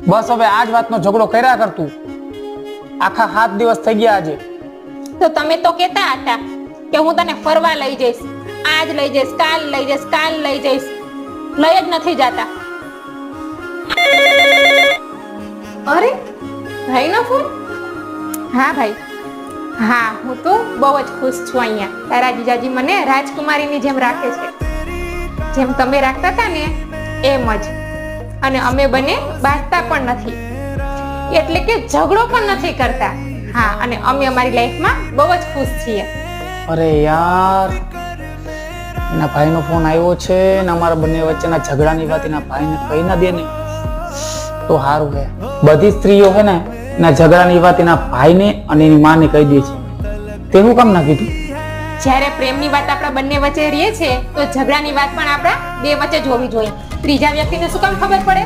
બસ હવે આજ વાતનો ઝઘડો કર્યા કરતું. આખા 7 દિવસ થઈ ગયા આજે. તો તમે તો કહેતા હતા કે હું તને ફરવા લઈ જઈશ, આજ લઈ જઈશ, કાલ લઈ જઈશ, કાલ લઈ જઈશ. લઈ જ નથી જાતા. અરે ભાઈનો ફોન? હા ભાઈ, હા હું તો બહુ જ ખુશ છું અહીંયા. તારા જીજાજી મને રાજકુમારીની જેમ રાખે છે, જેમ તમે રાખતા હતા ને એમ જ. અને અમે બંને બાજતા પણ નથી, એટલે કે ઝઘડો પણ નથી કરતા. હા, અને અમે અમારી લાઈફમાં બહુ જ ખુશ છીએ. અરે યાર, એના ભાઈનો ફોન આવ્યો છે ને અમારા બંને વચ્ચેના ઝઘડાની વાત એના ભાઈને કહી ના દે ને તો સારું છે. બધી સ્ત્રીઓ છે ને એના ઝઘડાની વાત એના ભાઈને અને એની માને કહી દે છે. તે હું કામ ના કીધું? જ્યારે પ્રેમની વાત આપણા બંને વચ્ચે રહે છે તો ઝઘડાની વાત પણ આપણા બે વચ્ચે જ હોવી જોઈએ. ત્રીજા વ્યક્તિને શું કામ ખબર પડે?